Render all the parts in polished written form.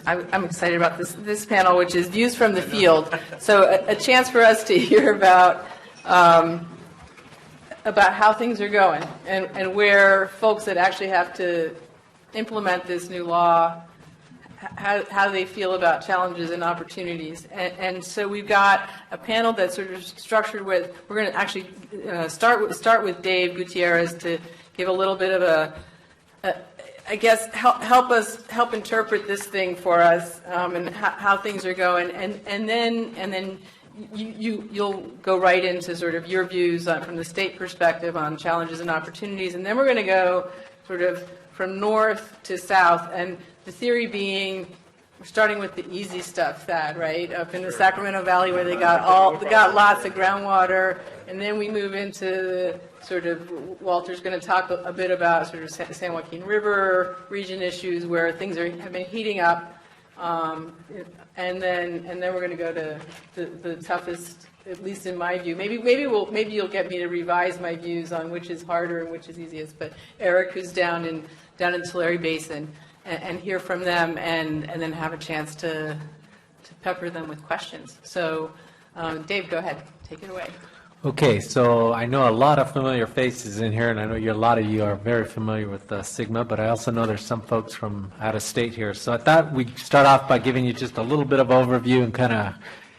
I'm excited about this panel, which is Views from the Field. So a chance for us to hear about how things are going and where folks that actually have to implement this new law, how they feel about challenges and opportunities. And so we've got a panel that's sort of structured with, we're going to actually start with Dave Gutierrez to give a little bit of I guess help interpret this thing for us, and how things are going, and then you'll go right into sort of your views from the state perspective on challenges and opportunities, and then we're going to go sort of from north to south, and the theory being we're starting with the easy stuff, Thad, right? Up in the Sacramento Valley where they got lots of groundwater, and then we move into sort of, Walter's going to talk a bit about sort of San Joaquin River region issues where things have been heating up, and then we're going to go to the toughest, at least in my view. Maybe you'll get me to revise my views on which is harder and which is easiest. But Eric, who's down in Tulare Basin, and hear from them, and then have a chance to pepper them with questions. So, Dave, go ahead, take it away. Okay, so I know a lot of familiar faces in here, and I know a lot of you are very familiar with SGMA, but I also know there's some folks from out of state here. So I thought we'd start off by giving you just a little bit of overview and kind of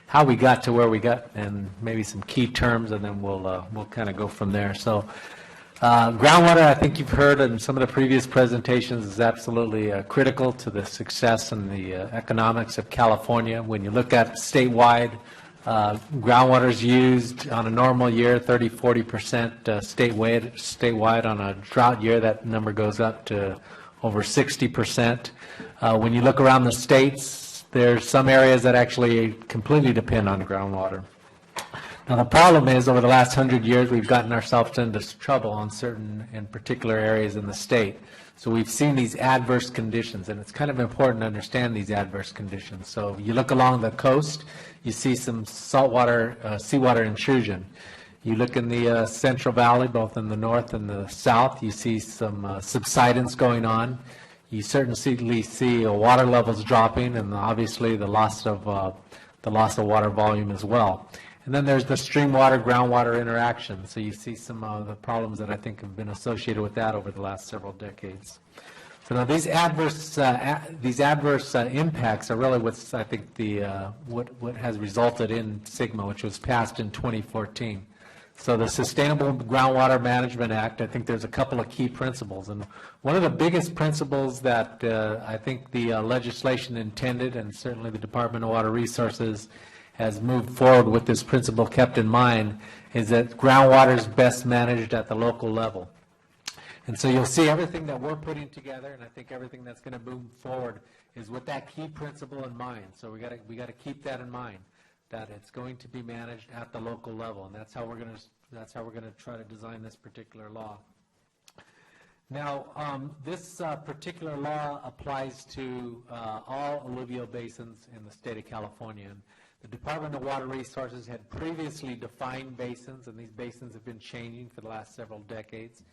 how we got to where we got, and maybe some key terms, and then we'll kind of go from there. So groundwater, I think you've heard in some of the previous presentations, is absolutely critical to the success and the economics of California. When you look at statewide, groundwater is used on a normal year, 30–40% statewide. On a drought year, that number goes up to over 60%. When you look around the states, there's some areas that actually completely depend on groundwater. Now the problem is, over the last 100 years, we've gotten ourselves into trouble on certain and particular areas in the state. So we've seen these adverse conditions, and it's kind of important to understand these adverse conditions. So you look along the coast, you see some saltwater, seawater intrusion. You look in the Central Valley, both in the north and the south, you see some subsidence going on. You certainly see water levels dropping, and obviously the loss of water volume as well. And then there's the stream water, groundwater interaction. So you see some of the problems that I think have been associated with that over the last several decades. So now these adverse impacts are really what's, I think, what has resulted in SGMA, which was passed in 2014. So the Sustainable Groundwater Management Act, I think there's a couple of key principles. And one of the biggest principles that I think the legislation intended, and certainly the Department of Water Resources has moved forward with this principle kept in mind, is that groundwater is best managed at the local level. And so you'll see everything that we're putting together, and I think everything that's going to move forward is with that key principle in mind. So we got to keep that in mind, that it's going to be managed at the local level, and that's how we're going to try to design this particular law. Now, this particular law applies to all alluvial basins in the state of California. And the Department of Water Resources had previously defined basins, and these basins have been changing for the last several decades.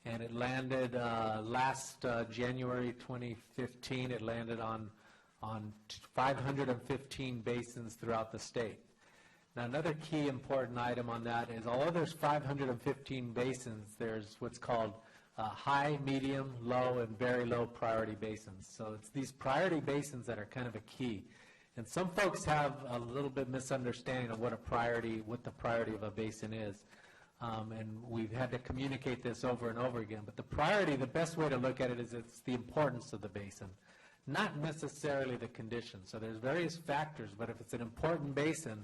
And it landed last January 2015, it landed on 515 basins throughout the state. Now, another key important item on that is, although there's 515 basins, there's what's called high, medium, low, and very low priority basins. So it's these priority basins that are kind of a key. And some folks have a little bit misunderstanding of what the priority of a basin is. And we've had to communicate this over and over again. But the priority, the best way to look at it is it's the importance of the basin, not necessarily the condition. So there's various factors, but if it's an important basin,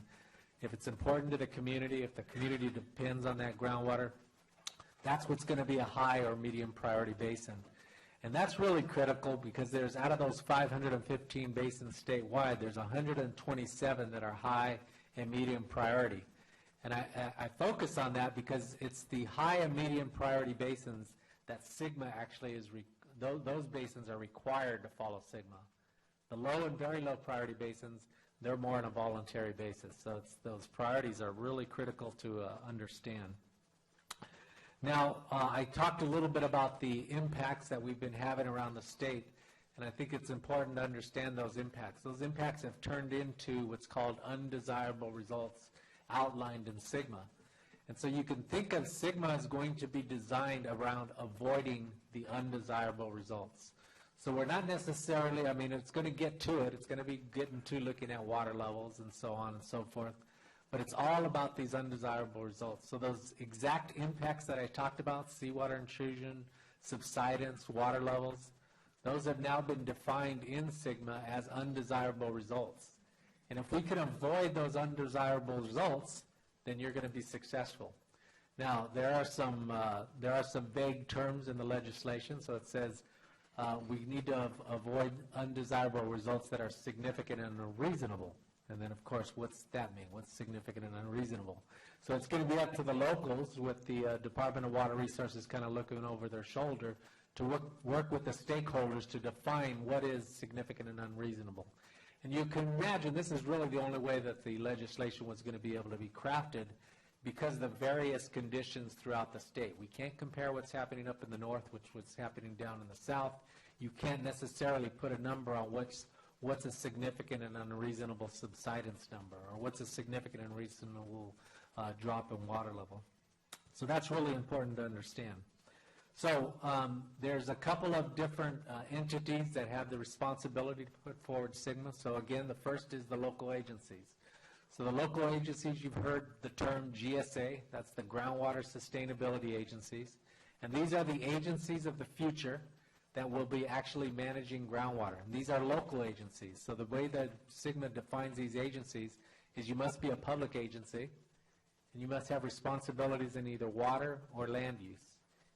if it's important to the community, if the community depends on that groundwater, that's what's going to be a high or medium priority basin. And that's really critical because there's, out of those 515 basins statewide, there's 127 that are high and medium priority. And I focus on that because it's the high and medium priority basins that SGMA actually is, those basins are required to follow SGMA. The low and very low priority basins, they're more on a voluntary basis. So those priorities are really critical to understand. Now, I talked a little bit about the impacts that we've been having around the state. And I think it's important to understand those impacts. Those impacts have turned into what's called undesirable results outlined in SGMA. And so you can think of SGMA as going to be designed around avoiding the undesirable results. So we're not necessarily, I mean, it's going to get to it. It's going to be getting to looking at water levels and so on and so forth. But it's all about these undesirable results. So those exact impacts that I talked about, seawater intrusion, subsidence, water levels, those have now been defined in SGMA as undesirable results. And if we can avoid those undesirable results, then you're going to be successful. Now, there are some vague terms in the legislation. So it says we need to avoid undesirable results that are significant and unreasonable. And then, of course, what's that mean? What's significant and unreasonable? So it's going to be up to the locals with the Department of Water Resources kind of looking over their shoulder to work with the stakeholders to define what is significant and unreasonable. And you can imagine this is really the only way that the legislation was going to be able to be crafted because of the various conditions throughout the state. We can't compare what's happening up in the north, which was happening down in the south. You can't necessarily put a number on what's a significant and unreasonable subsidence number, or what's a significant and reasonable drop in water level. So that's really important to understand. So there's a couple of different entities that have the responsibility to put forward SGMA. So again, the first is the local agencies. So the local agencies, you've heard the term GSA, that's the Groundwater Sustainability Agencies. And these are the agencies of the future that will be actually managing groundwater. And these are local agencies. So the way that SGMA defines these agencies is you must be a public agency, and you must have responsibilities in either water or land use.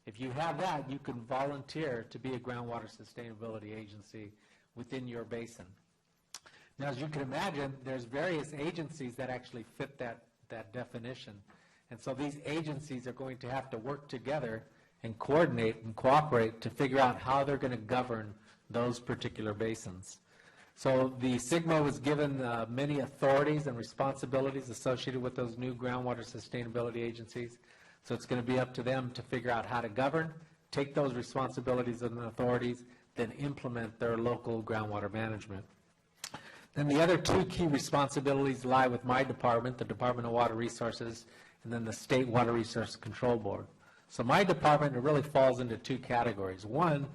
If you have that, you can volunteer to be a groundwater sustainability agency within your basin. Now, as you can imagine, there's various agencies that actually fit that definition. And so these agencies are going to have to work together and coordinate and cooperate to figure out how they're going to govern those particular basins. So the SGMA was given many authorities and responsibilities associated with those new groundwater sustainability agencies. So it's going to be up to them to figure out how to govern, take those responsibilities and authorities, then implement their local groundwater management. Then the other two key responsibilities lie with my department, the Department of Water Resources, and then the State Water Resource Control Board. So my department, it really falls into two categories. One,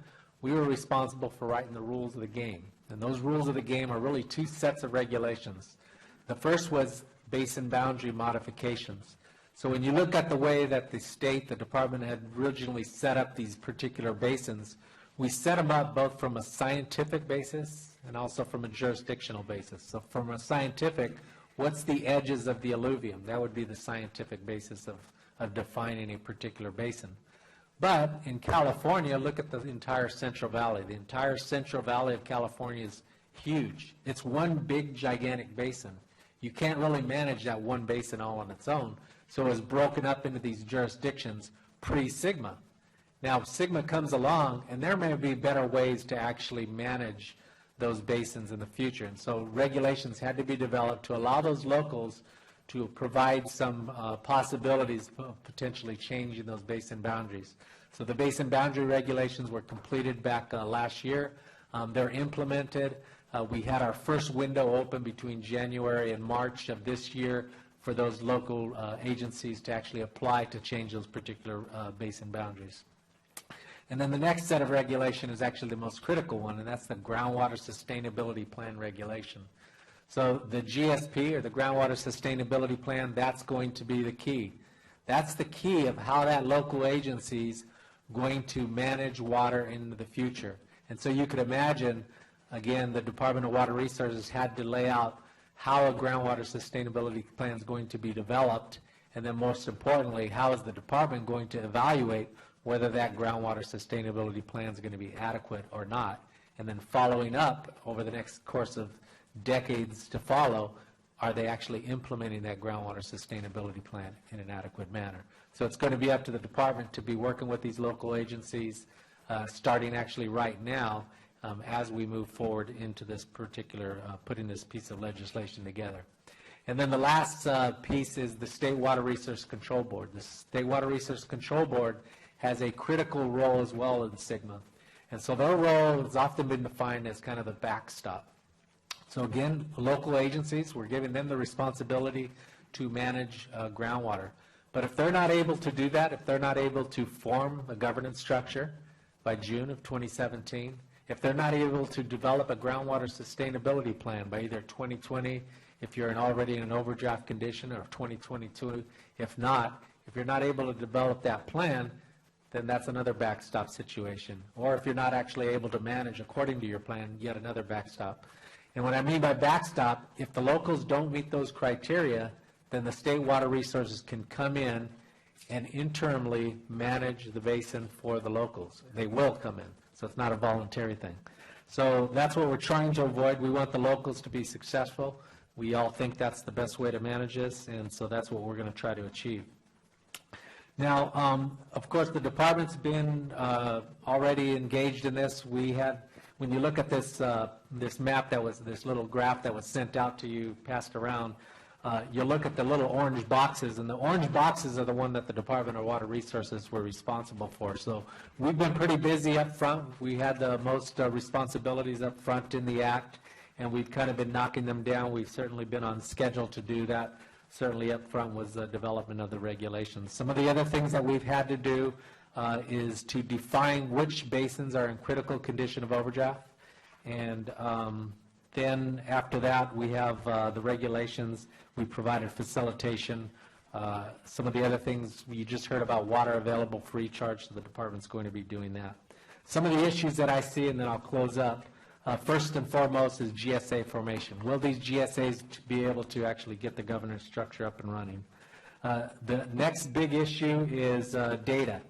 we were responsible for writing the rules of the game. And those rules of the game are really two sets of regulations. The first was basin boundary modifications. So when you look at the way that the state, the department had originally set up these particular basins, we set them up both from a scientific basis and also from a jurisdictional basis. So from a scientific, what's the edges of the alluvium? That would be the scientific basis of defining a particular basin. But in California, look at the entire Central Valley. The entire Central Valley of California is huge. It's one big, gigantic basin. You can't really manage that one basin all on its own. So it was broken up into these jurisdictions pre-SGMA. Now, SGMA comes along, and there may be better ways to actually manage those basins in the future. And so regulations had to be developed to allow those locals to provide some possibilities of potentially changing those basin boundaries. So the basin boundary regulations were completed back last year. They're implemented. We had our first window open between January and March of this year for those local agencies to actually apply to change those particular basin boundaries. And then the next set of regulation is actually the most critical one, and that's the Groundwater Sustainability Plan regulation. So the GSP, or the Groundwater Sustainability Plan, that's going to be the key. That's the key of how that local agency's going to manage water into the future. And so you could imagine, again, the Department of Water Resources had to lay out how a groundwater sustainability plan is going to be developed, and then most importantly, how is the department going to evaluate whether that groundwater sustainability plan is going to be adequate or not. And then following up over the next course of decades to follow, are they actually implementing that groundwater sustainability plan in an adequate manner? So it's going to be up to the department to be working with these local agencies, starting actually right now as we move forward into this particular, putting this piece of legislation together. And then the last piece is the State Water Resource Control Board. The State Water Resource Control Board has a critical role as well in SGMA. And so their role has often been defined as kind of the backstop. So again, local agencies, we're giving them the responsibility to manage groundwater. But if they're not able to do that, if they're not able to form a governance structure by June of 2017, if they're not able to develop a groundwater sustainability plan by either 2020, if you're already in an overdraft condition, or 2022, if not, if you're not able to develop that plan, then that's another backstop situation. Or if you're not actually able to manage according to your plan, yet another backstop. And what I mean by backstop, if the locals don't meet those criteria, then the state water resources can come in and internally manage the basin for the locals. They will come in, so it's not a voluntary thing. So that's what we're trying to avoid. We want the locals to be successful. We all think that's the best way to manage this, and so that's what we're going to try to achieve. Now, of course, the department's been already engaged in this. We had, when you look at this this map that was, this little graph that was sent out to you, passed around, you look at the little orange boxes, and the orange boxes are the one that the Department of Water Resources were responsible for. So we've been pretty busy up front. We had the most responsibilities up front in the act, and we've kind of been knocking them down. We've certainly been on schedule to do that. Certainly up front was the development of the regulations. Some of the other things that we've had to do is to define which basins are in critical condition of overdraft. And then after that, we have the regulations. We provided facilitation. Some of the other things, you just heard about water available free charge, so the department's going to be doing that. Some of the issues that I see, and then I'll close up, first and foremost is GSA formation. Will these GSAs be able to actually get the governance structure up and running? The next big issue is data.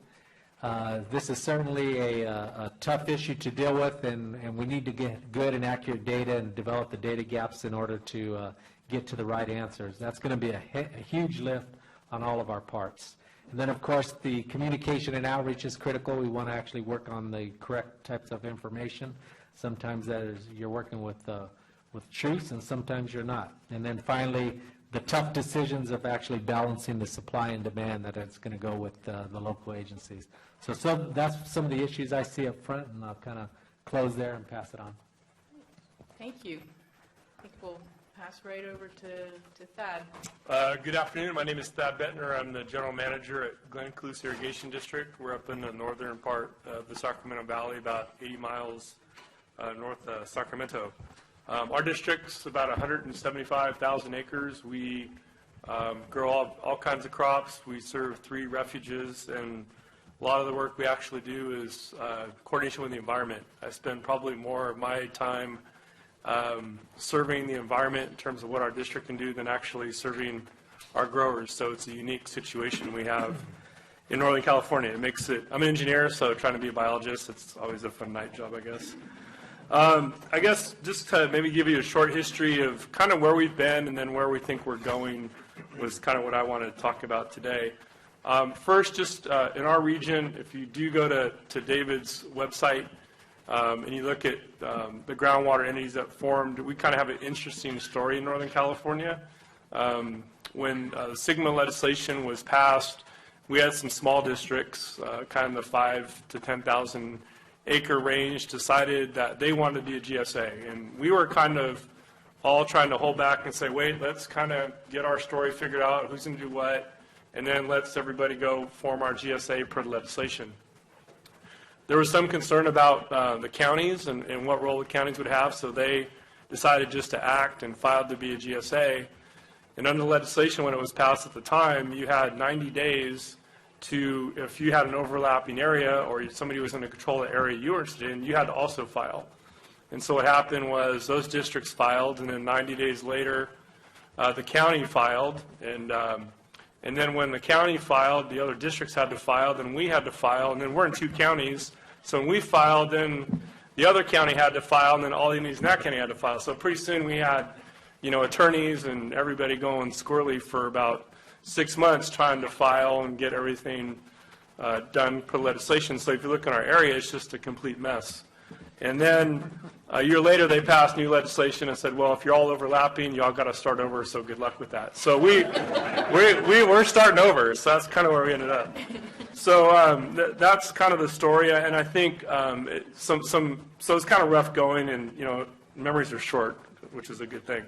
This is certainly a tough issue to deal with, and we need to get good and accurate data and develop the data gaps in order to get to the right answers. That's going to be a huge lift on all of our parts. And then, of course, the communication and outreach is critical. We want to actually work on the correct types of information. Sometimes that is, you're working with truths, and sometimes you're not. And then finally, the tough decisions of actually balancing the supply and demand that it's going to go with the local agencies. So that's some of the issues I see up front, and I'll kind of close there and pass it on. Thank you. I think we'll pass right over to Thad. Good afternoon. My name is Thad Bettner. I'm the general manager at Glenn-Cluse Irrigation District. We're up in the northern part of the Sacramento Valley, about 80 miles north of Sacramento. Our district's about 175,000 acres. We grow all kinds of crops. We serve 3 refuges, and a lot of the work we actually do is coordination with the environment. I spend probably more of my time serving the environment in terms of what our district can do than actually serving our growers. So it's a unique situation we have in Northern California. It makes it, I'm an engineer, so trying to be a biologist, it's always a fun night job, I guess. I guess just to maybe give you a short history of kind of where we've been and then where we think we're going was kind of what I want to talk about today. First, just in our region, if you do go to David's website and you look at the groundwater entities that formed, we kind of have an interesting story in Northern California. When the SGMA legislation was passed, we had some small districts, kind of the 5 to 10,000 acre range, decided that they wanted to be a GSA. And we were kind of all trying to hold back and say, wait, let's kind of get our story figured out, who's going to do what, and then let's everybody go form our GSA per the legislation. There was some concern about the counties and what role the counties would have, so they decided just to act and filed to be a GSA. And under the legislation, when it was passed at the time, you had 90 days to, if you had an overlapping area or somebody was in a control area you were interested in, you had to also file. And so what happened was those districts filed, and then 90 days later, the county filed, and then when the county filed, the other districts had to file, then we had to file, and then we're in 2 counties, so when we filed, then the other county had to file, and then all the entities in that county had to file. So pretty soon we had, attorneys and everybody going squirrely for about 6 months trying to file and get everything done per legislation. So if you look in our area, it's just a complete mess. And then a year later, they passed new legislation and said, well, if you're all overlapping, you all got to start over, so good luck with that. So we're starting over, so that's kind of where we ended up. So that's kind of the story, and I think so it's kind of rough going, and memories are short, which is a good thing.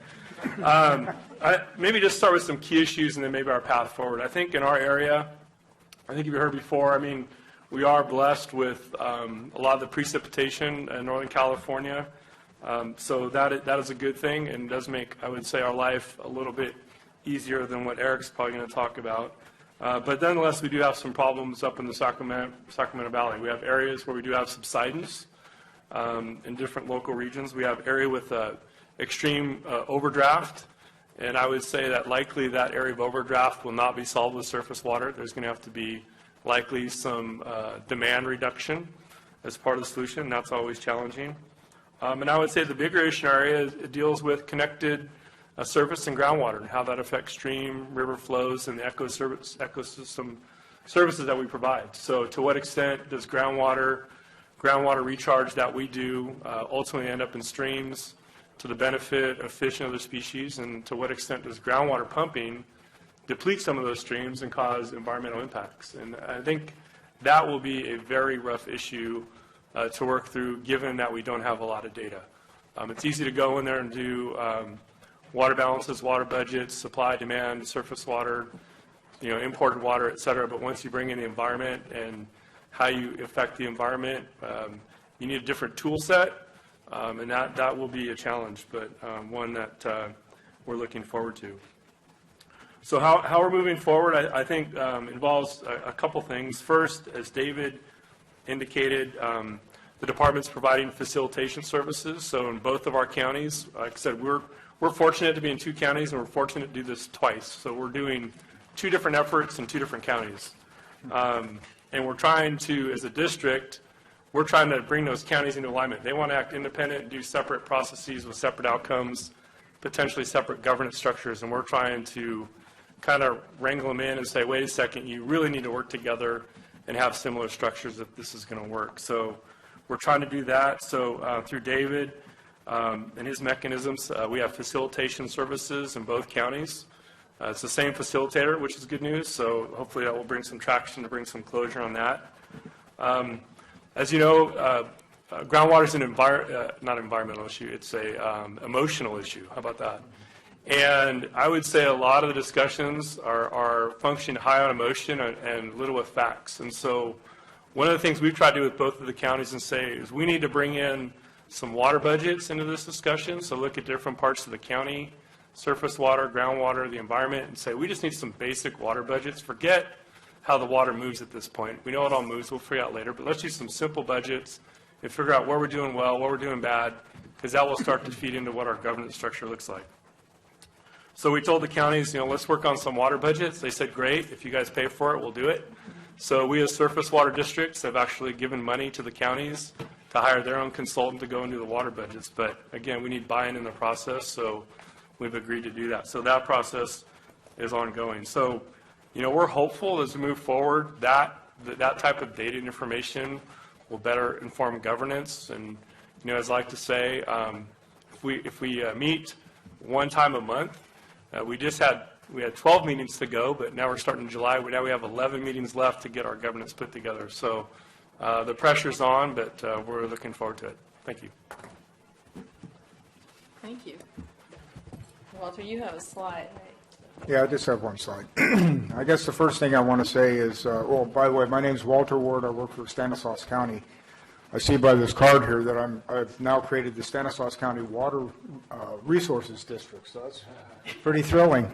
Maybe just start with some key issues, and then maybe our path forward. I think in our area, I think you've heard before. I mean, we are blessed with a lot of the precipitation in Northern California, so that is a good thing, and does make, I would say, our life a little bit easier than what Eric's probably going to talk about. But nonetheless, we do have some problems up in the Sacramento Valley. We have areas where we do have subsidence in different local regions. We have area with extreme overdraft, and I would say that likely that area of overdraft will not be solved with surface water. There's going to have to be likely some demand reduction as part of the solution, and that's always challenging. And I would say the bigger issue in our area deals with connected surface and groundwater and how that affects stream, river flows, and the ecosystem services that we provide. So to what extent does groundwater recharge that we do ultimately end up in streams to the benefit of fish and other species, and to what extent does groundwater pumping deplete some of those streams and cause environmental impacts? And I think that will be a very rough issue to work through, given that we don't have a lot of data. It's easy to go in there and do water balances, water budgets, supply, demand, surface water, imported water, et cetera. But once you bring in the environment and how you affect the environment, you need a different tool set, and that will be a challenge, but one that we're looking forward to. So how we're moving forward, I think, involves a couple things. First, as David indicated, the department's providing facilitation services. So in both of our counties, like I said, we're fortunate to be in 2 counties, and we're fortunate to do this twice. So we're doing 2 different efforts in 2 different counties. And we're trying to, as a district, we're trying to bring those counties into alignment. They want to act independent and do separate processes with separate outcomes, potentially separate governance structures, and we're trying to kind of wrangle them in and say, wait a second, you really need to work together and have similar structures if this is going to work. So we're trying to do that. So through David and his mechanisms, we have facilitation services in both counties. It's the same facilitator, which is good news, so hopefully that will bring some traction to bring some closure on that. As you know, groundwater is not an environmental issue, it's a emotional issue. How about that? And I would say a lot of the discussions are functioning high on emotion and little with facts. And so one of the things we've tried to do with both of the counties and say is we need to bring in some water budgets into this discussion, so look at different parts of the county, surface water, groundwater, the environment, and say we just need some basic water budgets. Forget how the water moves at this point. We know it all moves, we'll figure out later, but let's use some simple budgets and figure out where we're doing well, where we're doing bad, because that will start to feed into what our governance structure looks like. So we told the counties, let's work on some water budgets. They said, great, if you guys pay for it, we'll do it. So we as surface water districts have actually given money to the counties to hire their own consultant to go and do the water budgets. But again, we need buy-in in the process, so we've agreed to do that. So that process is ongoing. So, we're hopeful as we move forward that type of data and information will better inform governance. And, as I like to say, if we meet one time a month, we had 12 meetings to go, but now we're starting in July. Now we have 11 meetings left to get our governance put together. So the pressure's on, but we're looking forward to it. Thank you. Thank you. Walter, you have a slide, right? Yeah, I just have one slide. I guess the first thing I want to say is, by the way, my name is Walter Ward. I work for Stanislaus County. I see by this card here that I've now created the Stanislaus County Water Resources District, so that's pretty thrilling.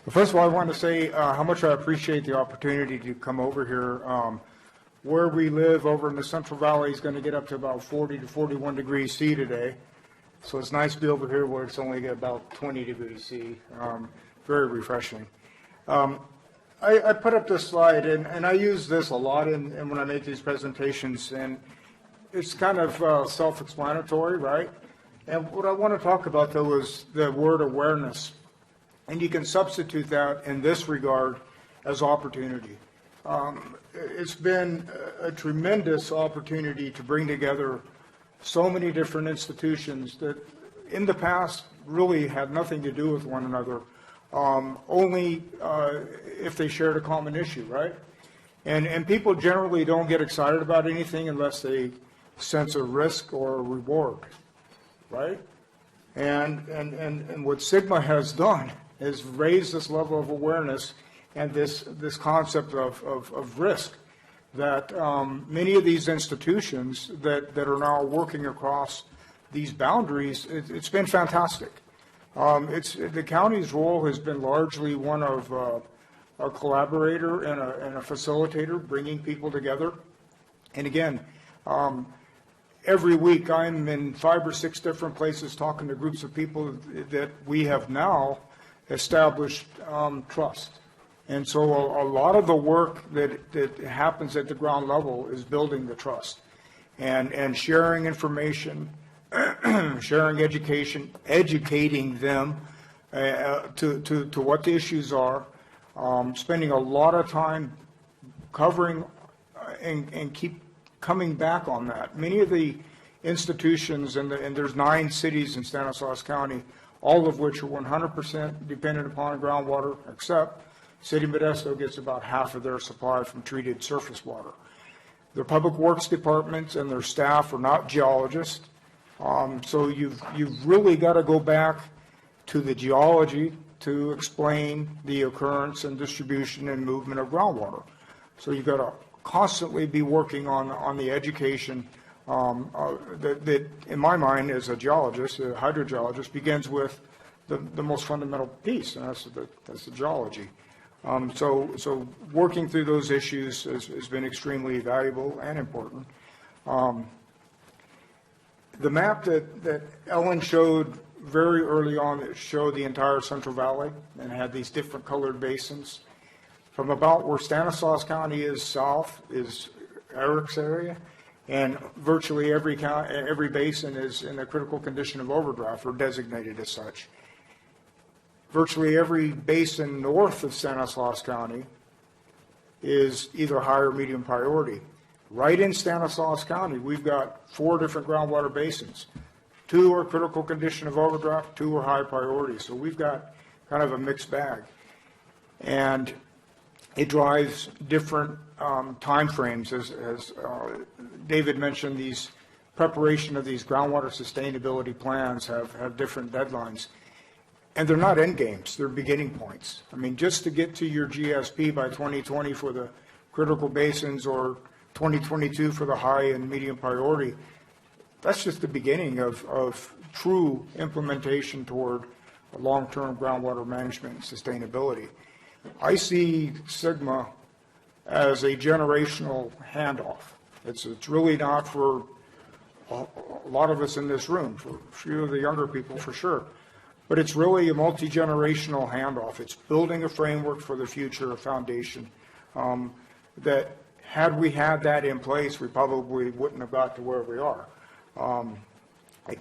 But first of all, I want to say how much I appreciate the opportunity to come over here. Where we live over in the Central Valley is going to get up to about 40 to 41 degrees C today. So it's nice to be over here where it's only about 20 degrees C. Very refreshing. I put up this slide, and I use this a lot when I make these presentations, and it's kind of self-explanatory, right? And what I want to talk about, though, is the word awareness. And you can substitute that in this regard as opportunity. It's been a tremendous opportunity to bring together so many different institutions that in the past really had nothing to do with one another, only if they shared a common issue, right? And people generally don't get excited about anything unless they sense a risk or a reward, right? And what Sigma has done is raise this level of awareness and this concept of risk that many of these institutions that are now working across these boundaries, it's been fantastic. The county's role has been largely one of a collaborator and a facilitator, bringing people together. And again, every week I'm in 5 or 6 different places talking to groups of people that we have now established trust. And so a lot of the work that happens at the ground level is building the trust and sharing information, sharing education, educating them to what the issues are, spending a lot of time covering and keep coming back on that. Many of the institutions, and there's 9 cities in Stanislaus County, all of which are 100% dependent upon groundwater, except City Modesto gets about half of their supply from treated surface water. Their public works departments and their staff are not geologists, so you've really got to go back to the geology to explain the occurrence and distribution and movement of groundwater. So you've got to constantly be working on the education that, in my mind, as a geologist, a hydrogeologist, begins with the most fundamental piece, and that's the geology. So working through those issues has been extremely valuable and important. The map that Ellen showed very early on, that showed the entire Central Valley and had these different colored basins. From about where Stanislaus County is south is Eric's area, and virtually every basin is in a critical condition of overdraft or designated as such. Virtually every basin north of Stanislaus County is either high or medium priority. Right in Stanislaus County, we've got 4 different groundwater basins. 2 are critical condition of overdraft, 2 are high priority. So we've got kind of a mixed bag. And it drives different timeframes, as David mentioned. These preparation of these groundwater sustainability plans have different deadlines. And they're not end games, they're beginning points. I mean, just to get to your GSP by 2020 for the critical basins or 2022 for the high and medium priority, that's just the beginning of true implementation toward long-term groundwater management and sustainability. I see Sigma as a generational handoff. It's really not for a lot of us in this room, for a few of the younger people for sure. But it's really a multi-generational handoff. It's building a framework for the future, a foundation, that had we had that in place, we probably wouldn't have got to where we are. I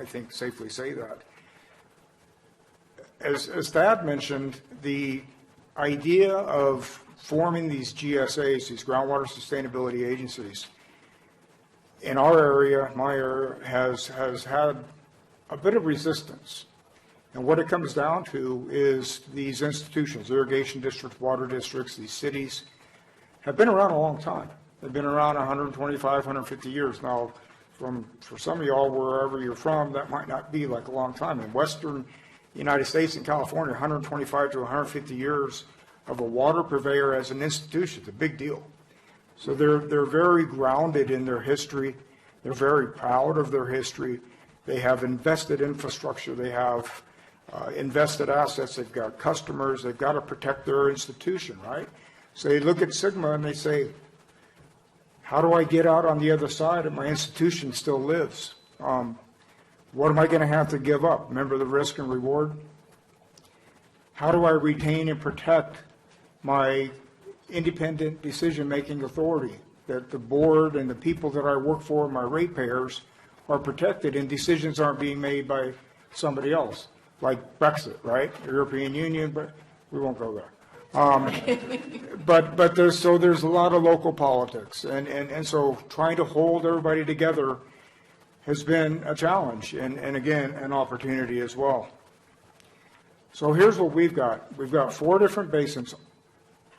think safely say that. As Thad mentioned, the idea of forming these GSAs, these groundwater sustainability agencies, in our area, my area, has had a bit of resistance. And what it comes down to is these institutions, irrigation districts, water districts, these cities, have been around a long time. They've been around 125, 150 years. Now, for some of y'all, wherever you're from, that might not be like a long time. In Western United States and California, 125 to 150 years of a water purveyor as an institution, it's a big deal. So they're very grounded in their history. They're very proud of their history. They have invested infrastructure. They have invested assets. They've got customers. They've got to protect their institution, right? So they look at Sigma and they say, how do I get out on the other side and my institution still lives? What am I going to have to give up? Remember the risk and reward? How do I retain and protect my independent decision-making authority, that the board and the people that I work for, my ratepayers, are protected and decisions aren't being made by somebody else, like Brexit, right? European Union, but we won't go there. But there's a lot of local politics, and so trying to hold everybody together has been a challenge, and again, an opportunity as well. So here's what we've got. We've got 4 different basins,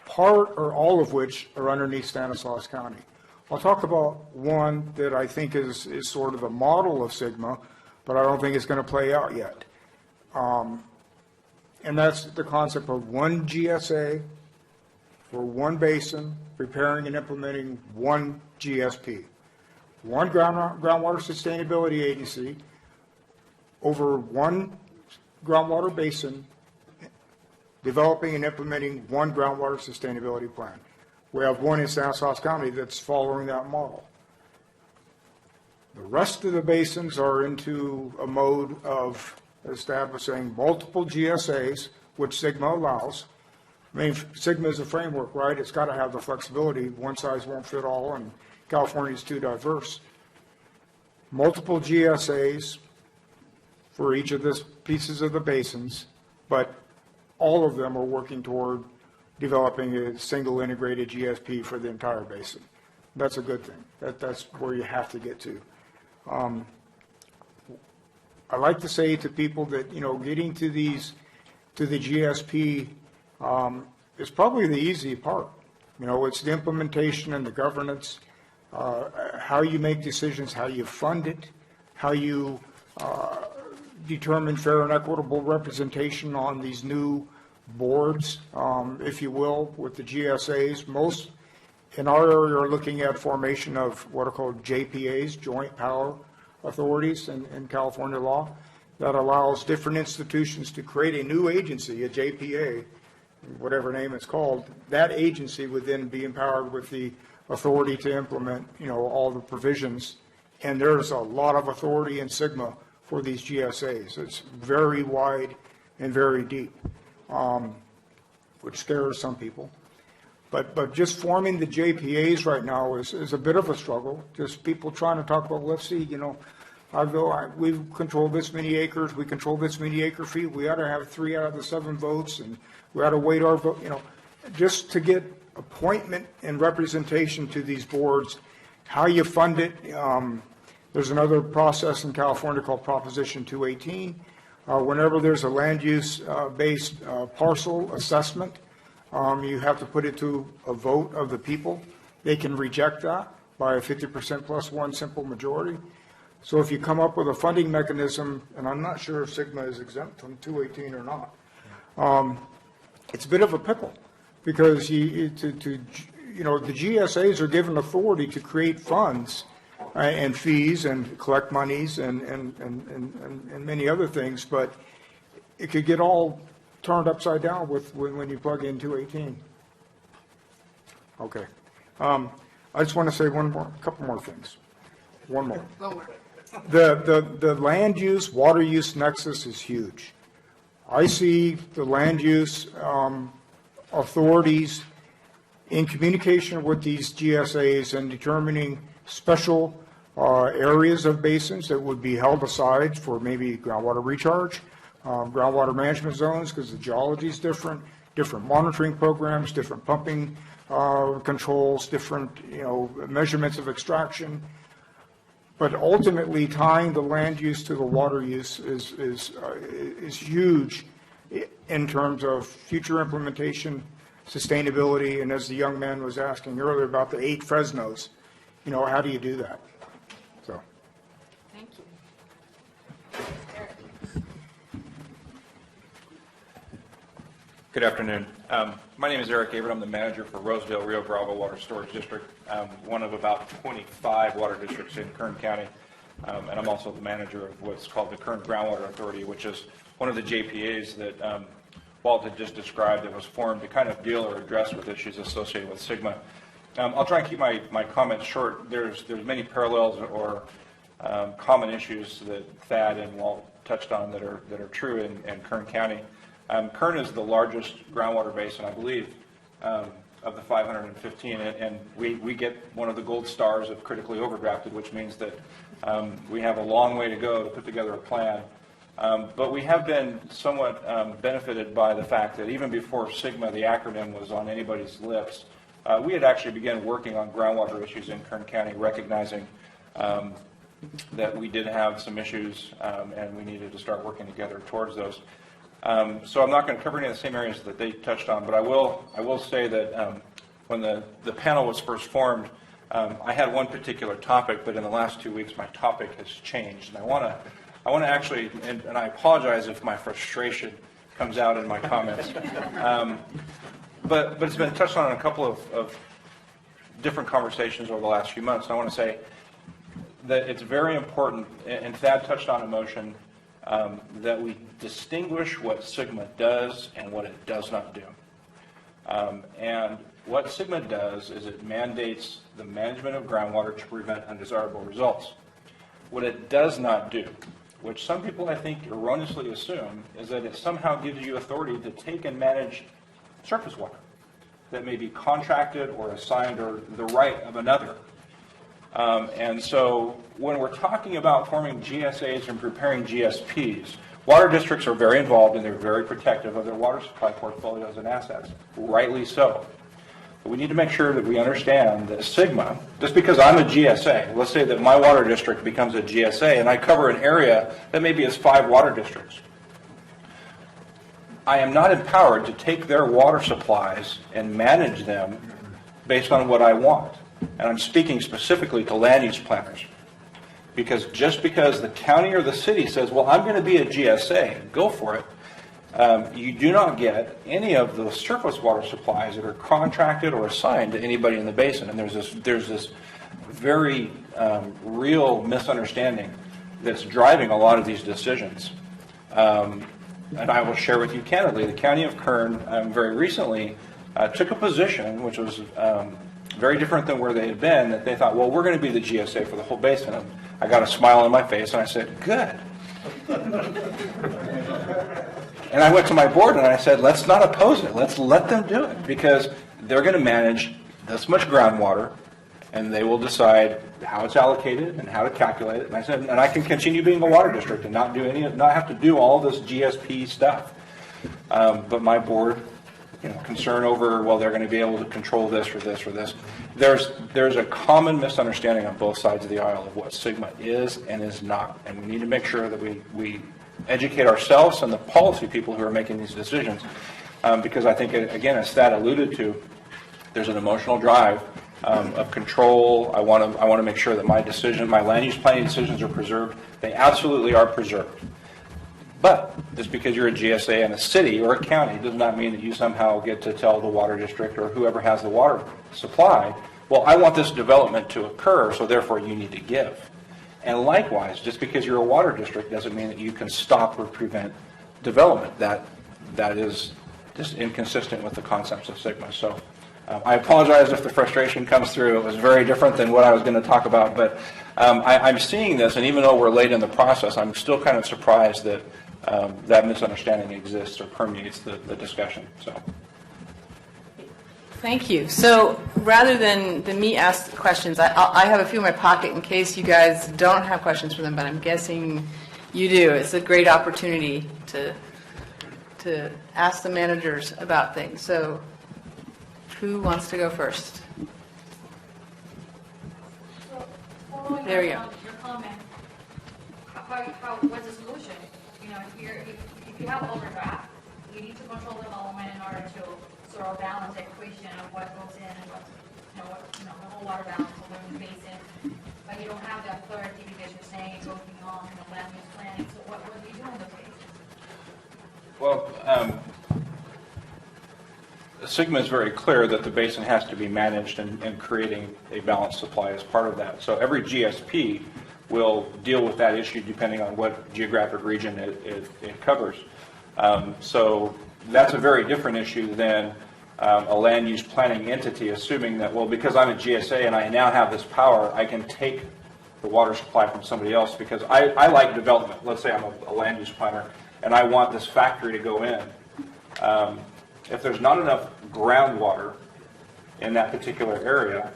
part or all of which are underneath Stanislaus County. I'll talk about one that I think is sort of the model of Sigma, but I don't think it's going to play out yet. And that's the concept of one GSA for one basin, preparing and implementing one GSP. One groundwater sustainability agency over one groundwater basin, developing and implementing one groundwater sustainability plan. We have one in Stanislaus County that's following that model. The rest of the basins are into a mode of establishing multiple GSAs, which Sigma allows. I mean, Sigma is a framework, right? It's got to have the flexibility. One size won't fit all, and California is too diverse. Multiple GSAs for each of the pieces of the basins, but all of them are working toward developing a single integrated GSP for the entire basin. That's a good thing. That's where you have to get to. I like to say to people that, getting to the GSP is probably the easy part. It's the implementation and the governance, how you make decisions, how you fund it, how you determine fair and equitable representation on these new boards, if you will, with the GSAs. Most in our area are looking at formation of what are called JPAs, Joint Power Authorities in California law, that allows different institutions to create a new agency, a JPA, whatever name it's called. That agency would then be empowered with the authority to implement, all the provisions. And there's a lot of authority in Sigma for these GSAs. It's very wide and very deep, which scares some people. But just forming the JPAs right now is a bit of a struggle. Just people trying to talk about, let's see, we've controlled this many acres, we control this many acre feet, we ought to have 3 out of the 7 votes, and we ought to weight our vote, just to get appointment and representation to these boards, how you fund it. There's another process in California called Proposition 218. Whenever there's a land use based parcel assessment, you have to put it to a vote of the people. They can reject that by a 50% plus one simple majority. So if you come up with a funding mechanism, and I'm not sure if Sigma is exempt from 218 or not, it's a bit of a pickle, because the GSAs are given authority to create funds and fees and collect monies and many other things, but it could get all turned upside down when you plug in 218. Okay. I just want to say a couple more things. One more. The land use, water use nexus is huge. I see the land use authorities in communication with these GSAs and determining special areas of basins that would be held aside for maybe groundwater recharge, groundwater management zones, because the geology is different monitoring programs, different pumping controls, different measurements of extraction. But ultimately, tying the land use to the water use is huge in terms of future implementation, sustainability, and as the young man was asking earlier about the 8 Fresnos, how do you do that? So. Thank you. Good afternoon. My name is Eric Avert. I'm the manager for Rosedale Rio Bravo Water Storage District, one of about 25 water districts in Kern County. And I'm also the manager of what's called the Kern Groundwater Authority, which is one of the JPAs that Walt had just described that was formed to kind of deal or address with issues associated with Sigma. I'll try and keep my comments short. There's many parallels or common issues that Thad and Walt touched on that are true in Kern County. Kern is the largest groundwater basin, I believe, of the 515, and we get one of the gold stars of critically overdrafted, which means that we have a long way to go to put together a plan. But we have been somewhat benefited by the fact that even before Sigma, the acronym, was on anybody's lips, we had actually begun working on groundwater issues in Kern County, recognizing that we did have some issues and we needed to start working together towards those. So I'm not going to cover any of the same areas that they touched on, but I will say that when the panel was first formed, I had one particular topic, but in the last 2 weeks, my topic has changed. And I want to actually, and I apologize if my frustration comes out in my comments, but it's been touched on in a couple of different conversations over the last few months. And I want to say that it's very important, and Thad touched on emotion, that we distinguish what SGMA does and what it does not do. And what SGMA does is it mandates the management of groundwater to prevent undesirable results. What it does not do, which some people I think erroneously assume, is that it somehow gives you authority to take and manage surface water that may be contracted or assigned or the right of another. And so when we're talking about forming GSAs and preparing GSPs, water districts are very involved and they're very protective of their water supply portfolios and assets, rightly so. But we need to make sure that we understand that SGMA, just because I'm a GSA, let's say that my water district becomes a GSA and I cover an area that maybe is 5 water districts. I am not empowered to take their water supplies and manage them based on what I want. And I'm speaking specifically to land use planners. Because just because the county or the city says, well, I'm going to be a GSA, go for it, you do not get any of the surface water supplies that are contracted or assigned to anybody in the basin. And there's this very real misunderstanding that's driving a lot of these decisions. And I will share with you candidly, the County of Kern very recently took a position which was very different than where they had been, that they thought, well, we're going to be the GSA for the whole basin. And I got a smile on my face and I said, good. And I went to my board and I said, let's not oppose it. Let's let them do it, because they're going to manage this much groundwater and they will decide how it's allocated and how to calculate it. And I said, and I can continue being a water district and not have to do all this GSP stuff. But my board, concern over, well, they're going to be able to control this or this or this. There's a common misunderstanding on both sides of the aisle of what SGMA is and is not. And we need to make sure that we educate ourselves and the policy people who are making these decisions. Because I think, again, as Thad alluded to, there's an emotional drive of control. I want to make sure that my land use planning decisions are preserved. They absolutely are preserved. But just because you're a GSA in a city or a county does not mean that you somehow get to tell the water district or whoever has the water supply, well, I want this development to occur, so therefore you need to give. And likewise, just because you're a water district doesn't mean that you can stop or prevent development. That is just inconsistent with the concepts of SGMA. So I apologize if the frustration comes through. It was very different than what I was going to talk about. But I'm seeing this, and even though we're late in the process, I'm still kind of surprised that that misunderstanding exists or permeates the discussion. So. Thank you. So rather than me ask questions, I have a few in my pocket in case you guys don't have questions for them, but I'm guessing you do. It's a great opportunity to ask the managers about things. So who wants to go first? There we go. Your comment, what's the solution? If you have overdraft, you need to control development in order to sort of balance the equation of what goes in and the whole water balance over the basin. But you don't have the authority because you're saying it goes beyond land use planning. So what do you do in those cases? Well, SGMA is very clear that the basin has to be managed and creating a balanced supply as part of that. So every GSP will deal with that issue depending on what geographic region it covers. So that's a very different issue than a land use planning entity assuming that, well, because I'm a GSA and I now have this power, I can take the water supply from somebody else because I like development. Let's say I'm a land use planner and I want this factory to go in. If there's not enough groundwater in that particular area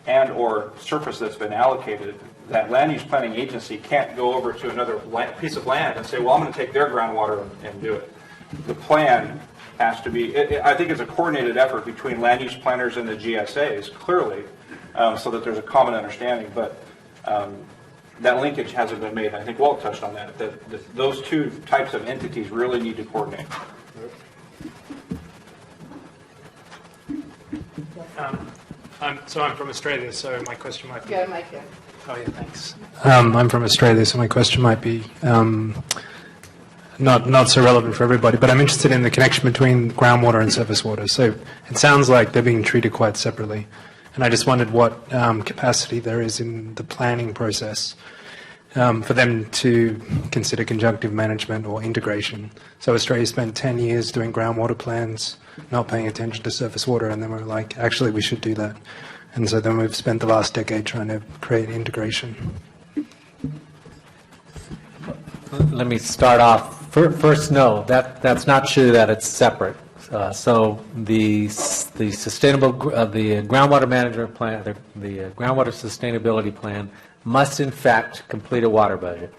and or surface that's been allocated, that land use planning agency can't go over to another piece of land and say, well, I'm going to take their groundwater and do it. The plan has to be, I think it's a coordinated effort between land use planners and the GSAs, clearly, so that there's a common understanding. But that linkage hasn't been made. I think Walt touched on that, those two types of entities really need to coordinate. I'm from Australia, so my question might be... Yeah, Mike, yeah. Oh, yeah, thanks. I'm from Australia, so my question might be not so relevant for everybody, but I'm interested in the connection between groundwater and surface water. So it sounds like they're being treated quite separately, and I just wondered what capacity there is in the planning process for them to consider conjunctive management or integration. So Australia spent 10 years doing groundwater plans, not paying attention to surface water, and then we're like, actually, we should do that. And so then we've spent the last decade trying to create integration. Let me start off. First, no, that's not true that it's separate. So the sustainable, the groundwater management plan, the groundwater sustainability plan must in fact complete a water budget.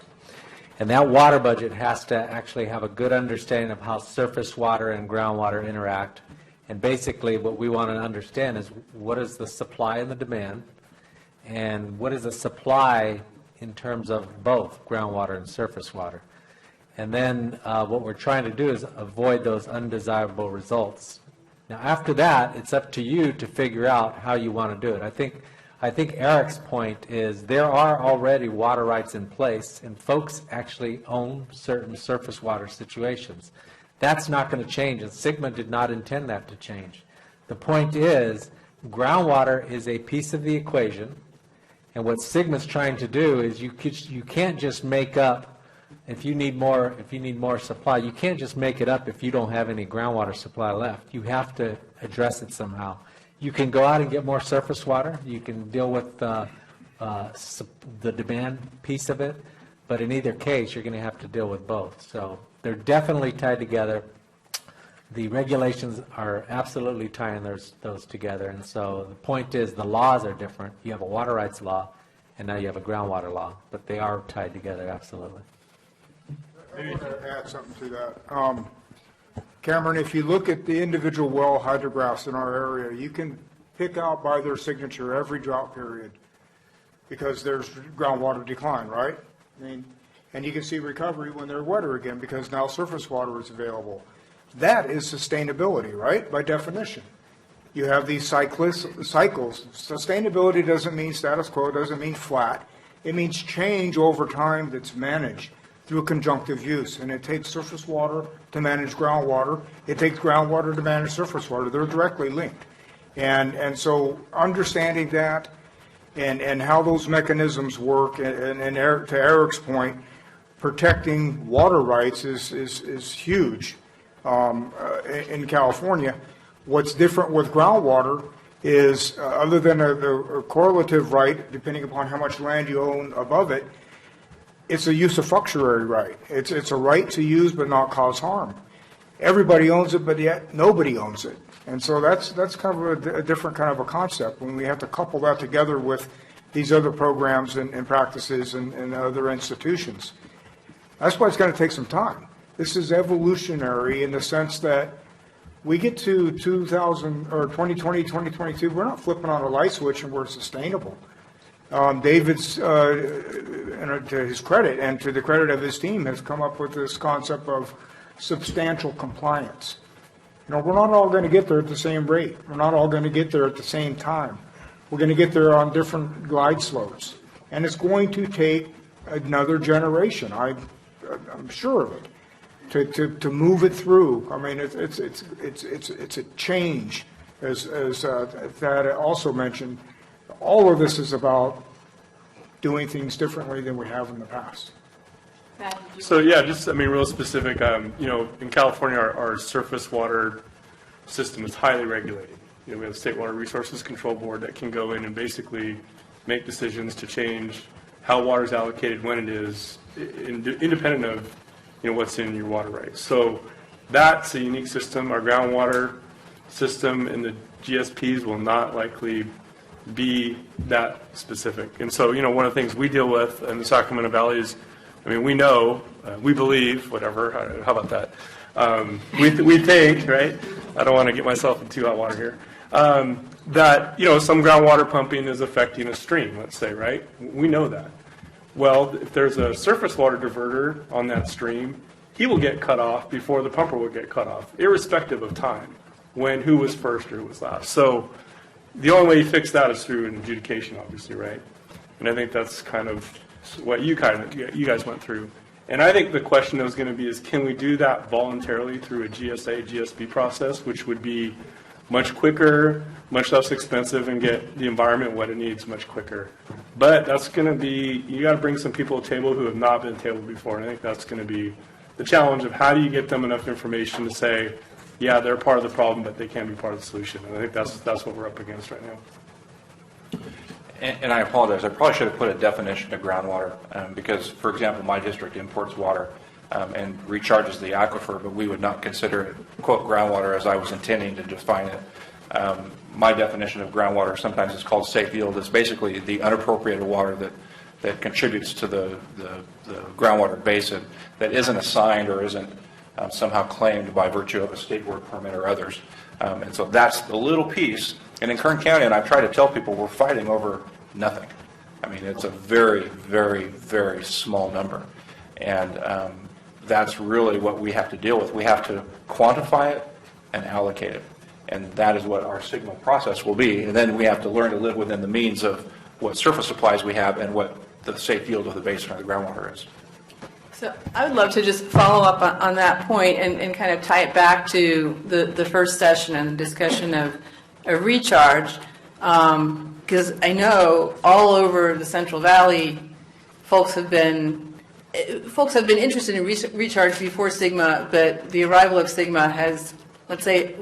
And that water budget has to actually have a good understanding of how surface water and groundwater interact. And basically what we want to understand is what is the supply and the demand, and what is the supply in terms of both groundwater and surface water. And then what we're trying to do is avoid those undesirable results. Now after that, it's up to you to figure out how you want to do it. I think Eric's point is there are already water rights in place, and folks actually own certain surface water situations. That's not going to change, and Sigma did not intend that to change. The point is, groundwater is a piece of the equation, and what Sigma's trying to do is you can't just make up, if you need more supply, you can't just make it up if you don't have any groundwater supply left. You have to address it somehow. You can go out and get more surface water. You can deal with the demand piece of it, but in either case, you're going to have to deal with both. So they're definitely tied together. The regulations are absolutely tying those together, and so the point is the laws are different. You have a water rights law, and now you have a groundwater law, but they are tied together, absolutely. I want to add something to that. Cameron, if you look at the individual well hydrographs in our area, you can pick out by their signature every drought period because there's groundwater decline, right? I mean, and you can see recovery when they're wetter again because now surface water is available. That is sustainability, right, by definition. You have these cycles. Sustainability doesn't mean status quo, doesn't mean flat. It means change over time that's managed through conjunctive use. And it takes surface water to manage groundwater. It takes groundwater to manage surface water. They're directly linked. And so understanding that and how those mechanisms work, and Eric, to Eric's point, protecting water rights is huge in California. What's different with groundwater is, other than a correlative right, depending upon how much land you own above it, it's a usufructuary right. It's a right to use but not cause harm. Everybody owns it, but yet nobody owns it. And so that's kind of a different kind of a concept when we have to couple that together with these other programs and practices and other institutions. That's why it's going to take some time. This is evolutionary in the sense that we get to 2020, 2022, we're not flipping on a light switch and we're sustainable. David's, to his credit and to the credit of his team, has come up with this concept of substantial compliance. We're not all going to get there at the same rate. We're not all going to get there at the same time. We're going to get there on different glide slopes. And it's going to take another generation, I'm sure of it, to move it through. I mean, it's a change, as Thad also mentioned. All of this is about doing things differently than we have in the past. So yeah, just, I mean, real specific, in California, our surface water system is highly regulated. We have the State Water Resources Control Board that can go in and basically make decisions to change how water is allocated, when it is, independent of, what's in your water rights. So that's a unique system. Our groundwater system and the GSPs will not likely be that specific. And so, one of the things we deal with in the Sacramento Valley is, we know, we believe, whatever, how about that? We think, right? I don't want to get myself in too hot water here. That, some groundwater pumping is affecting a stream, let's say, right? We know that. Well, if there's a surface water diverter on that stream, he will get cut off before the pumper will get cut off, irrespective of time, who was first or who was last. So the only way you fix that is through an adjudication, obviously, right? And I think that's kind of what you guys went through. And I think the question that was going to be is, can we do that voluntarily through a GSA, GSB process, which would be much quicker, much less expensive, and get the environment what it needs much quicker. But that's going to be, you got to bring some people to the table who have not been to the table before, and I think that's going to be the challenge of how do you get them enough information to say, yeah, they're part of the problem, but they can be part of the solution. And I think that's what we're up against right now. And I apologize, I probably should have put a definition of groundwater, because, for example, my district imports water and recharges the aquifer, but we would not consider it, quote, groundwater as I was intending to define it. My definition of groundwater sometimes is called safe yield. It's basically the unappropriated water that contributes to the groundwater basin that isn't assigned or isn't somehow claimed by virtue of a state work permit or others. And so that's the little piece. And in Kern County, and I try to tell people, we're fighting over nothing. I mean, it's a very, very, very small number. And that's really what we have to deal with. We have to quantify it and allocate it. And that is what our signal process will be. And then we have to learn to live within the means of what surface supplies we have and what the safe yield of the basin or the groundwater is. So I would love to just follow up on that point and kind of tie it back to the first session and the discussion of recharge, because I know all over the Central Valley, folks have been interested in recharge before Sigma, but the arrival of Sigma has, let's say,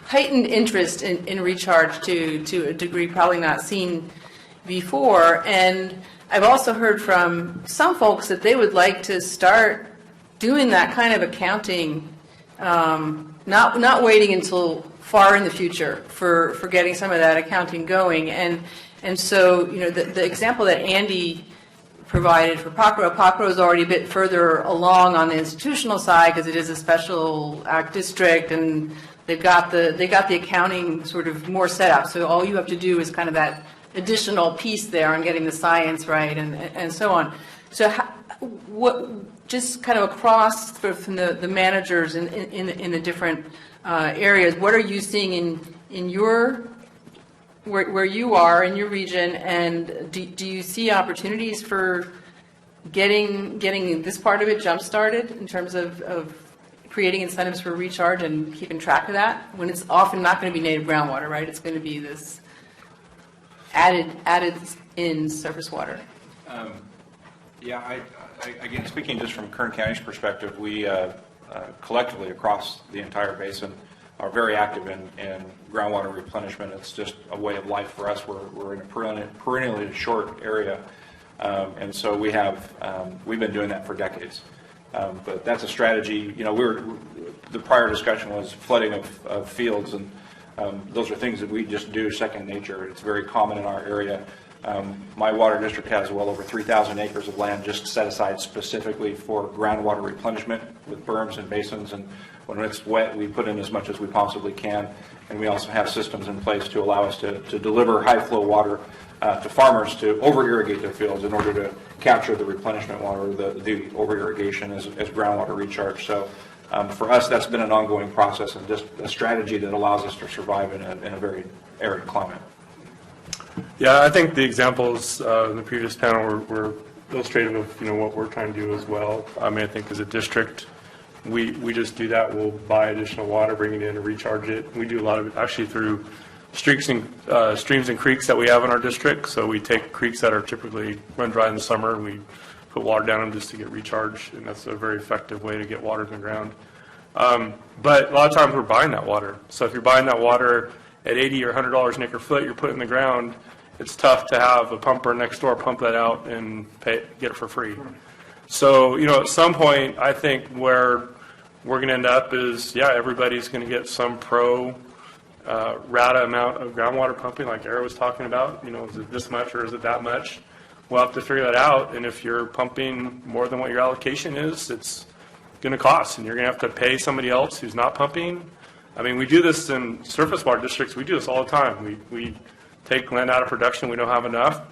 heightened interest in recharge to a degree probably not seen before. And I've also heard from some folks that they would like to start doing that kind of accounting, not waiting until far in the future for getting some of that accounting going. And so, you know, the example that Andy provided for Pacro is already a bit further along on the institutional side because it is a special act district and they got the accounting sort of more set up. So all you have to do is kind of that additional piece there on getting the science right and so on. So what just kind of across from the managers in the different areas, what are you seeing in your where you are in your region, and do you see opportunities for getting this part of it jump started in terms of creating incentives for recharge and keeping track of that when it's often not going to be native groundwater, right? It's going to be this added in surface water. Yeah, I again, speaking just from Kern County's perspective, we collectively across the entire basin are very active in groundwater replenishment. It's just a way of life for us. We're in a perennially short area, and so we've been doing that for decades. But that's a strategy. You know, the prior discussion was flooding of fields, and those are things that we just do second nature. It's very common in our area. My water district has well over 3,000 acres of land just set aside specifically for groundwater replenishment with berms and basins, and when it's wet, we put in as much as we possibly can, and we also have systems in place to allow us to deliver high-flow water to farmers to over-irrigate their fields in order to capture the replenishment water, the over-irrigation as groundwater recharge. So for us, that's been an ongoing process and just a strategy that allows us to survive in a very arid climate. Yeah, I think the examples in the previous panel were illustrative of, you know, what we're trying to do as well. I mean, I think as a district, we just do that. We'll buy additional water, bring it in, and recharge it. We do a lot of it actually through streams and creeks that we have in our district. So we take creeks that are typically run dry in the summer, and we put water down them just to get recharged, and that's a very effective way to get water in the ground. But a lot of times we're buying that water. So if you're buying that water at $80 or $100 an acre foot, you're putting in the ground, it's tough to have a pumper next door pump that out and get it for free. So, you know, at some point, I think where we're going to end up is, yeah, everybody's going to get some rata amount of groundwater pumping like Era was talking about. You know, is it this much or is it that much? We'll have to figure that out. And if you're pumping more than what your allocation is, it's going to cost. And you're going to have to pay somebody else who's not pumping. I mean, we do this in surface water districts. We do this all the time. We take land out of production. We don't have enough.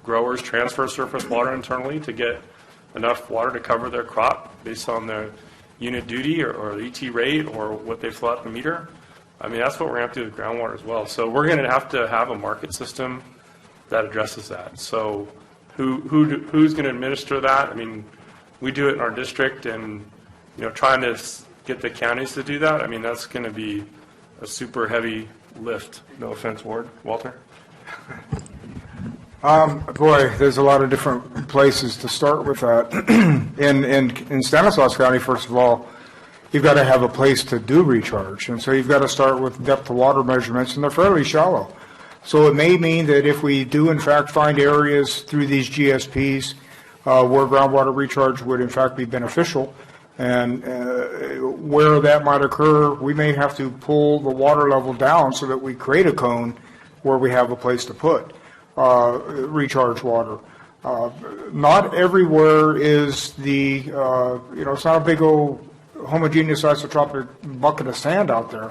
growers transfer surface water internally to get enough water to cover their crop based on their unit duty or the ET rate or what they flow out the meter. I mean, that's what we're going to have to do with groundwater as well. So we're going to have a market system that addresses that. So who's going to administer that? I mean, we do it in our district, and trying to get the counties to do that, I mean, that's going to be a super heavy lift. No offense, Walter. Boy, there's a lot of different places to start with that. In Stanislaus County, first of all, you've got to have a place to do recharge, and so you've got to start with depth of water measurements, and they're fairly shallow. So it may mean that if we do in fact find areas through these GSPs where groundwater recharge would in fact be beneficial, and where that might occur, we may have to pull the water level down so that we create a cone where we have a place to put recharge water. Not everywhere is the, it's not a big old homogeneous isotropic bucket of sand out there.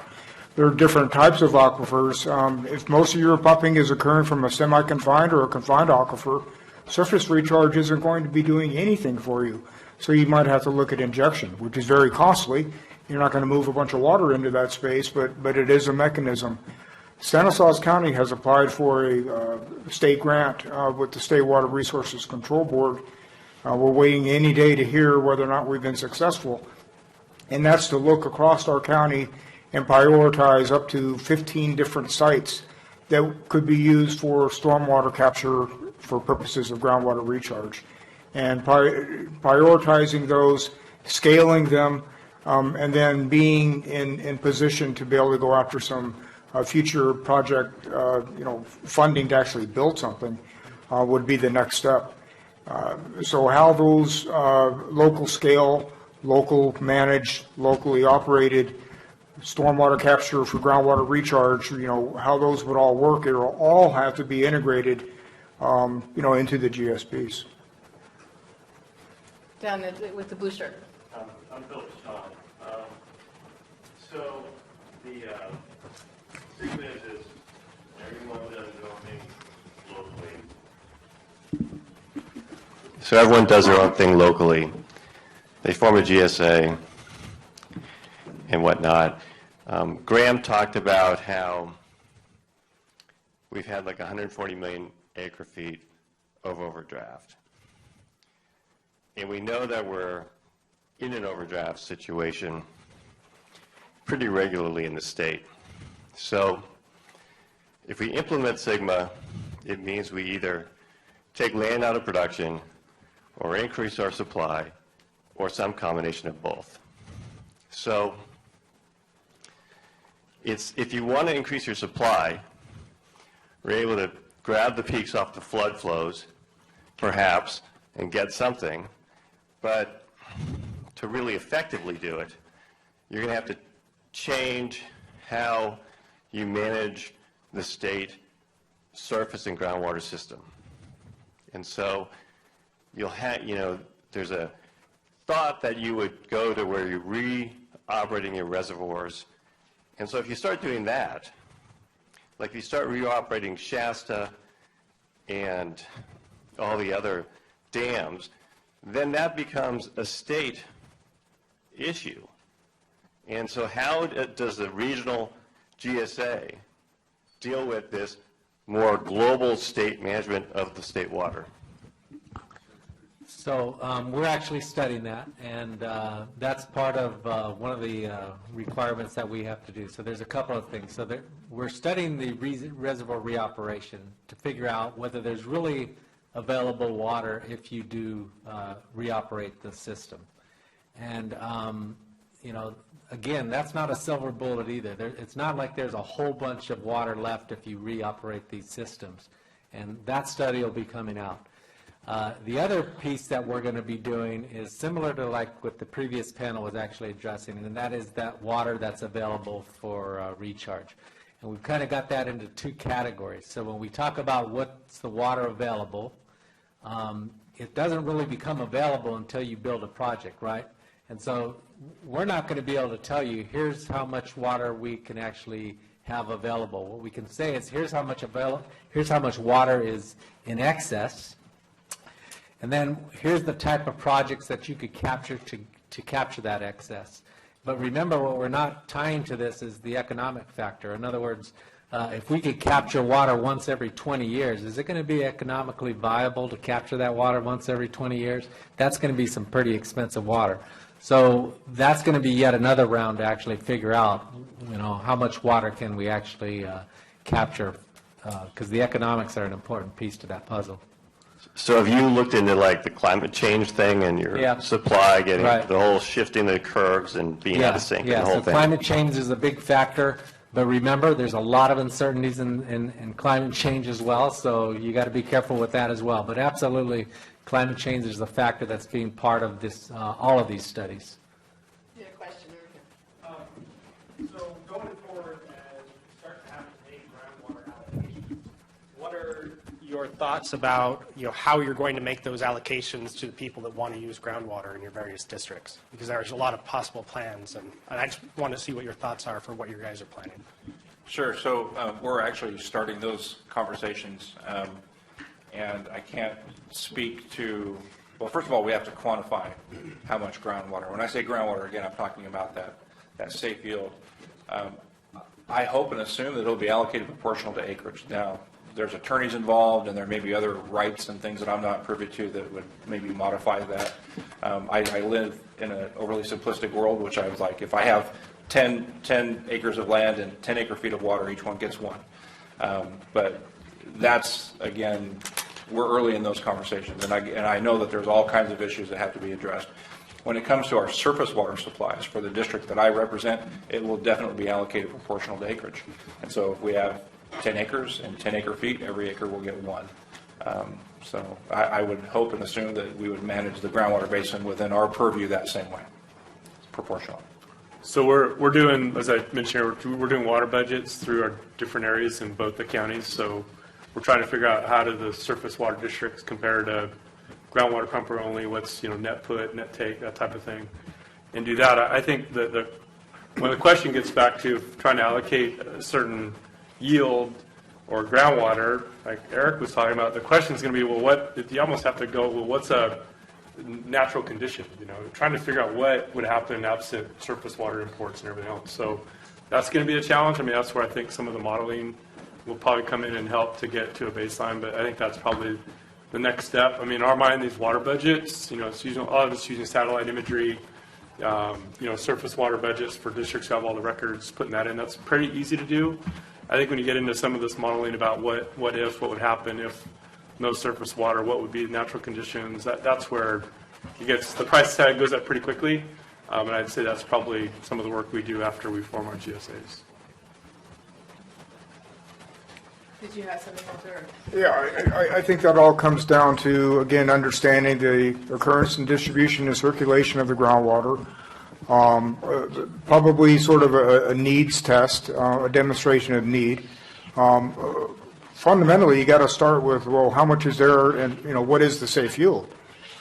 There are different types of aquifers. If most of your pumping is occurring from a semi-confined or a confined aquifer, surface recharge isn't going to be doing anything for you. So you might have to look at injection, which is very costly. You're not going to move a bunch of water into that space, but it is a mechanism. Stanislaus County has applied for a state grant with the State Water Resources Control Board. We're waiting any day to hear whether or not we've been successful. And that's to look across our county and prioritize up to 15 different sites that could be used for stormwater capture for purposes of groundwater recharge. And prioritizing those, scaling them, and then being in position to be able to go after some future project, funding to actually build something would be the next step. So how those local scale, local managed, locally operated stormwater capture for groundwater recharge, how those would all work, it will all have to be integrated, into the GSPs. Down with the blue shirt. I'm Bill Sean. So the treatment is everyone does their own thing locally. So everyone does their own thing locally. They form a GSA and whatnot. Graham talked about how we've had like 140 million acre feet of overdraft. And we know that we're in an overdraft situation pretty regularly in the state. So if we implement Sigma, it means we either take land out of production or increase our supply or some combination of both. So if you want to increase your supply, we're able to grab the peaks off the flood flows, perhaps, and get something. But to really effectively do it, you're going to have to change how you manage the state surface and groundwater system. And so you'll have, there's a thought that you would go to where you're re-operating your reservoirs. And so if you start doing that, like if you start re-operating Shasta and all the other dams, then that becomes a state issue. And so how does the regional GSA deal with this more global state management of the state water? So we're actually studying that, and that's part of one of the requirements that we have to do. So there's a couple of things. So we're studying the reservoir reoperation to figure out whether there's really available water if you do reoperate the system. And, again, that's not a silver bullet either. It's not like there's a whole bunch of water left if you reoperate these systems. And that study will be coming out. The other piece that we're going to be doing is similar to like what the previous panel was actually addressing, and that is that water that's available for recharge. And we've kind of got that into two categories. So when we talk about what's the water available, it doesn't really become available until you build a project, right? And so we're not going to be able to tell you, here's how much water we can actually have available. What we can say is, here's how much water is in excess, and then here's the type of projects that you could capture to capture that excess. But remember, what we're not tying to this is the economic factor. In other words, if we could capture water once every 20 years, is it going to be economically viable to capture that water once every 20 years? That's going to be some pretty expensive water. So that's going to be yet another round to actually figure out, how much water can we actually capture, because the economics are an important piece to that puzzle. So have you looked into like the climate change thing and your Yeah. supply, getting Right. the whole shifting the curves and being out of sync and the whole so thing? climate change is a big factor, but remember, there's a lot of uncertainties in climate change as well, so you got to be careful with that as well. But absolutely, climate change is a factor that's being part of this, all of these studies. Yeah, question over here. So going forward, as we start to have to make groundwater allocations, what are your thoughts about, how you're going to make those allocations to the people that want to use groundwater in your various districts? Because there's a lot of possible plans, and I just want to see what your thoughts are for what you guys are planning. Sure. So we're actually starting those conversations, and I can't speak to, well, first of all, we have to quantify how much groundwater. When I say groundwater, again, I'm talking about that safe yield. I hope and assume that it'll be allocated proportional to acreage. Now, there's attorneys involved, and there may be other rights and things that I'm not privy to that would maybe modify that. I live in an overly simplistic world, which I was like, if I have 10 acres of land and 10 acre feet of water, each one gets one. But that's, again, we're early in those conversations, and I know that there's all kinds of issues that have to be addressed. When it comes to our surface water supplies for the district that I represent, it will definitely be allocated proportional to acreage. And so if we have 10 acres and 10 acre feet, every acre will get one. So I would hope and assume that we would manage the groundwater basin within our purview that same way, proportional. So we're doing, as I mentioned, we're doing water budgets through our different areas in both the counties. So we're trying to figure out how do the surface water districts compare to groundwater pumper only, what's, net put, net take, that type of thing, and do that. I think that when the question gets back to trying to allocate a certain yield or groundwater, like Eric was talking about, the question is going to be, well, you almost have to go, well, what's a natural condition, trying to figure out what would happen absent surface water imports and everything else. So that's going to be a challenge. I mean, that's where I think some of the modeling will probably come in and help to get to a baseline, but I think that's probably the next step. I mean, in our mind, these water budgets, it's using, a lot of it's using satellite imagery, surface water budgets for districts who have all the records, putting that in. That's pretty easy to do. I think when you get into some of this modeling about what would happen if no surface water, what would be natural conditions, that's where it gets, the price tag goes up pretty quickly. And I'd say that's probably some of the work we do after we form our GSAs. Did you have something else, Eric? Yeah, I think that all comes down to, again, understanding the occurrence and distribution and circulation of the groundwater. Probably sort of a needs test, a demonstration of need. Fundamentally, you got to start with, well, how much is there, and what is the safe yield?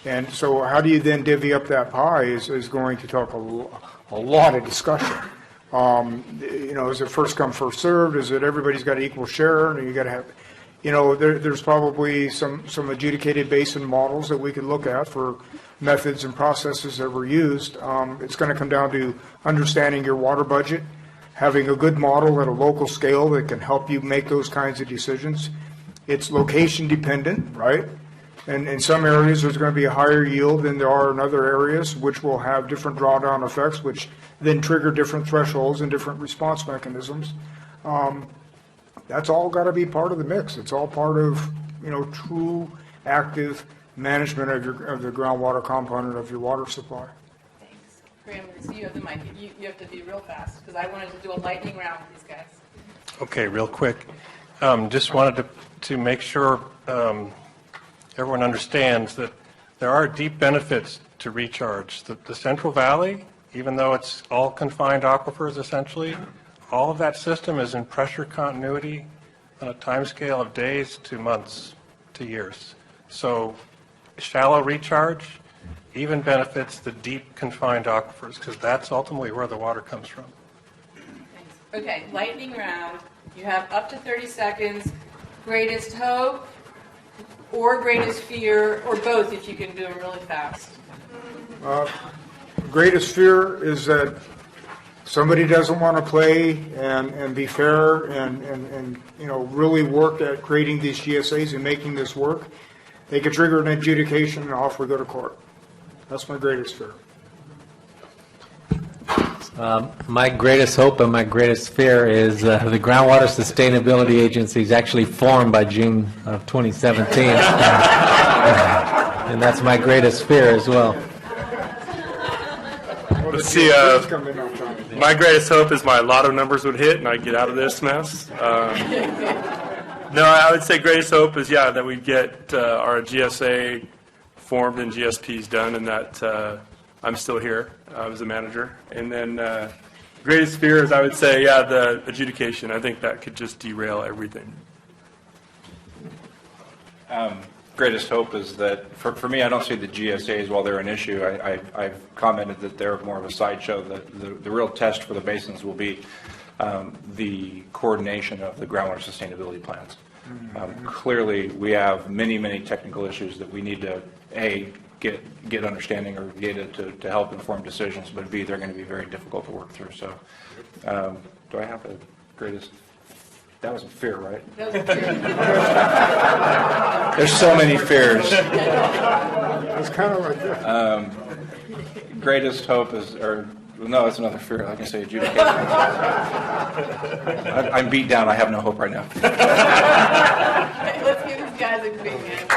And so how do you then divvy up that pie is going to talk a lot of discussion. Is it first come, first served? Is it everybody's got an equal share? And you got to have, there's probably some adjudicated basin models that we could look at for methods and processes that were used. It's going to come down to understanding your water budget, having a good model at a local scale that can help you make those kinds of decisions. It's location dependent, right? And in some areas, there's going to be a higher yield than there are in other areas, which will have different drawdown effects, which then trigger different thresholds and different response mechanisms. That's all got to be part of the mix. It's all part of, true active management of the groundwater component of your water supply. Thanks. Graham, so you have the mic. You have to be real fast, because I wanted to do a lightning round with these guys. Okay, real quick. Just wanted to make sure everyone understands that there are deep benefits to recharge. The Central Valley, even though it's all confined aquifers essentially, all of that system is in pressure continuity on a time scale of days to months to years. So shallow recharge even benefits the deep confined aquifers, because that's ultimately where the water comes from. Thanks. Okay, lightning round. You have up to 30 seconds. Greatest hope or greatest fear, or both if you can do them really fast. Greatest fear is that somebody doesn't want to play and be fair and really work at creating these GSAs and making this work. They could trigger an adjudication and off we go to court. That's my greatest fear. My greatest hope and my greatest fear is the Groundwater Sustainability Agency is actually formed by June of 2017. And that's my greatest fear as well. Let's see, my greatest hope is my lotto numbers would hit and I'd get out of this mess. No, I would say greatest hope is, that we get our GSA formed and GSPs done, and that I'm still here as a manager. And then greatest fear is, I would say, the adjudication. I think that could just derail everything. Greatest hope is that, for me, I don't see the GSAs, while they're an issue, I've commented that they're more of a sideshow. The real test for the basins will be the coordination of the groundwater sustainability plans. Clearly, we have many, many technical issues that we need to, A, get understanding or data to help inform decisions, but B, they're going to be very difficult to work through. So do I have a greatest? That was a fear, right? That was a fear. There's so many fears. It's kind of like that. Greatest hope is, no, it's another fear. Like I say, adjudication. I'm beat down. I have no hope right now. Let's give these guys a big hand.